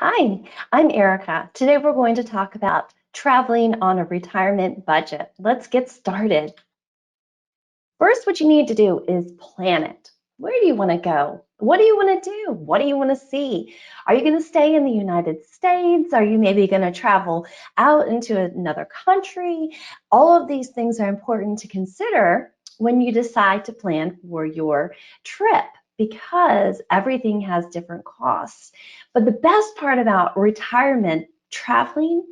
Hi, I'm Erica. Today we're going to talk about traveling on a retirement budget. Let's get started. First, what you need to do is plan it. Where do you want to go? What do you want to do? What do you want to see? Are you going to stay in the United States? Are you maybe going to travel out into another country? All of these things are important to consider when you decide to plan for your trip because everything has different costs. But the best part about retirement traveling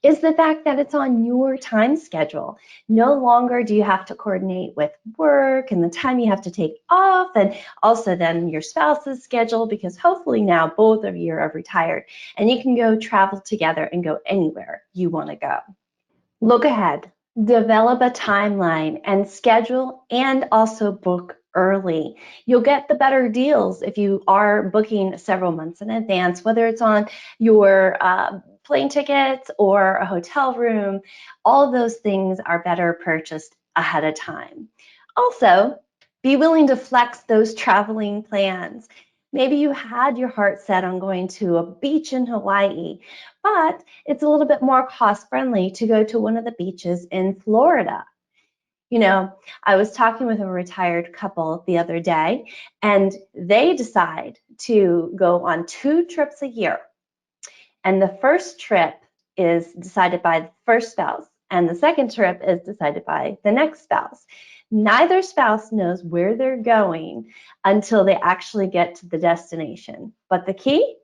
is the fact that it's on your time schedule. No longer do you have to coordinate with work and the time you have to take off, and also then your spouse's schedule, because hopefully now both of you are retired and you can go travel together and go anywhere you want to go. Look ahead, develop a timeline and schedule, and also book early. You'll get the better deals if you are booking several months in advance, whether it's on your plane tickets or a hotel room. All of those things are better purchased ahead of time. Also, be willing to flex those traveling plans. Maybe you had your heart set on going to a beach in Hawaii, but it's a little bit more cost friendly to go to one of the beaches in Florida. You know, I was talking with a retired couple the other day, and they decide to go on 2 trips a year. And the first trip is decided by the first spouse, and the second trip is decided by the next spouse. Neither spouse knows where they're going until they actually get to the destination. But the key?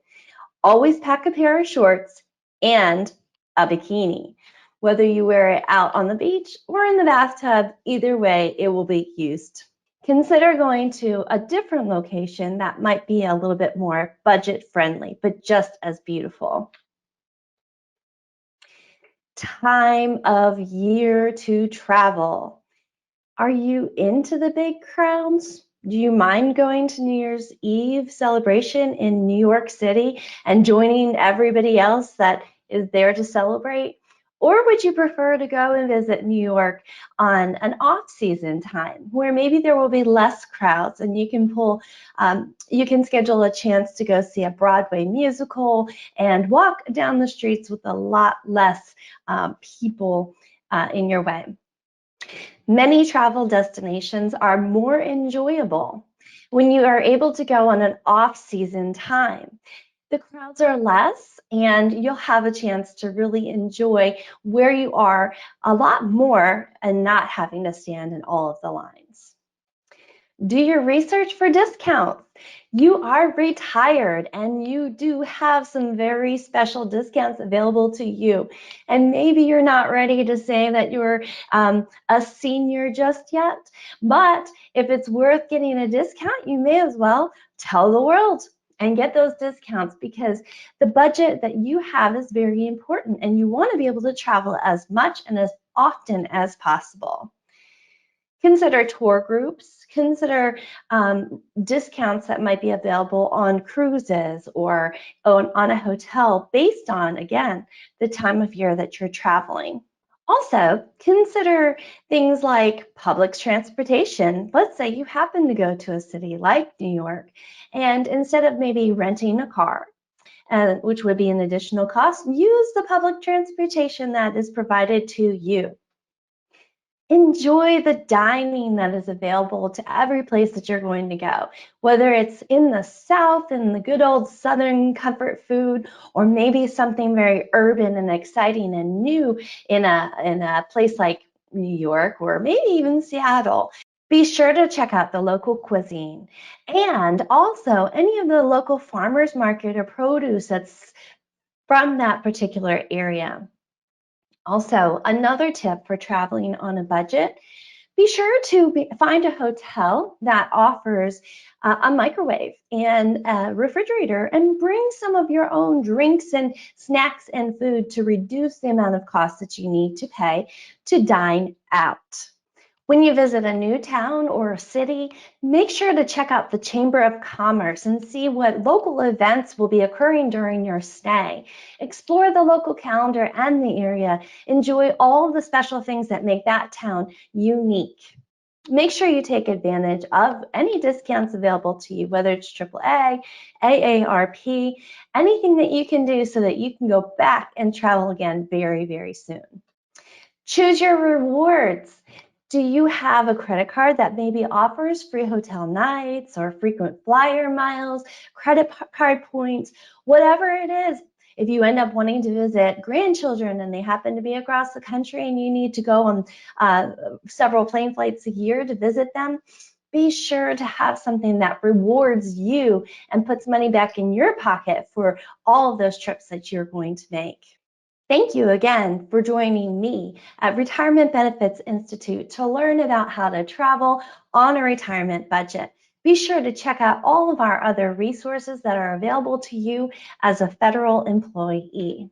Always pack a pair of shorts and a bikini. Whether you wear it out on the beach or in the bathtub, either way, it will be used. Consider going to a different location that might be a little bit more budget friendly, but just as beautiful. Time of year to travel. Are you into the big crowds? Do you mind going to New Year's Eve celebration in New York City and joining everybody else that is there to celebrate? Or would you prefer to go and visit New York on an off-season time where maybe there will be less crowds and you can schedule a chance to go see a Broadway musical and walk down the streets with a lot less people in your way? Many travel destinations are more enjoyable when you are able to go on an off-season time. The crowds are less, and you'll have a chance to really enjoy where you are a lot more and not having to stand in all of the lines. Do your research for discounts. You are retired and you do have some very special discounts available to you. And maybe you're not ready to say that you're a senior just yet, but if it's worth getting a discount, you may as well tell the world and get those discounts, because the budget that you have is very important and you want to be able to travel as much and as often as possible. Consider tour groups, consider discounts that might be available on cruises or on a hotel based on, again, the time of year that you're traveling. Also, consider things like public transportation. Let's say you happen to go to a city like New York, and instead of maybe renting a car, which would be an additional cost, use the public transportation that is provided to you. Enjoy the dining that is available to every place that you're going to go, whether it's in the South and the good old Southern comfort food, or maybe something very urban and exciting and new in a place like New York or maybe even Seattle. Be sure to check out the local cuisine and also any of the local farmers market or produce that's from that particular area. Also, another tip for traveling on a budget: be sure to find a hotel that offers a microwave and a refrigerator, and bring some of your own drinks and snacks and food to reduce the amount of cost that you need to pay to dine out. When you visit a new town or a city, make sure to check out the Chamber of Commerce and see what local events will be occurring during your stay. Explore the local calendar and the area. Enjoy all the special things that make that town unique. Make sure you take advantage of any discounts available to you, whether it's AAA, AARP, anything that you can do so that you can go back and travel again very, very soon. Choose your rewards. Do you have a credit card that maybe offers free hotel nights or frequent flyer miles, credit card points, whatever it is? If you end up wanting to visit grandchildren and they happen to be across the country and you need to go on several plane flights a year to visit them, be sure to have something that rewards you and puts money back in your pocket for all of those trips that you're going to make. Thank you again for joining me at Retirement Benefits Institute to learn about how to travel on a retirement budget. Be sure to check out all of our other resources that are available to you as a federal employee.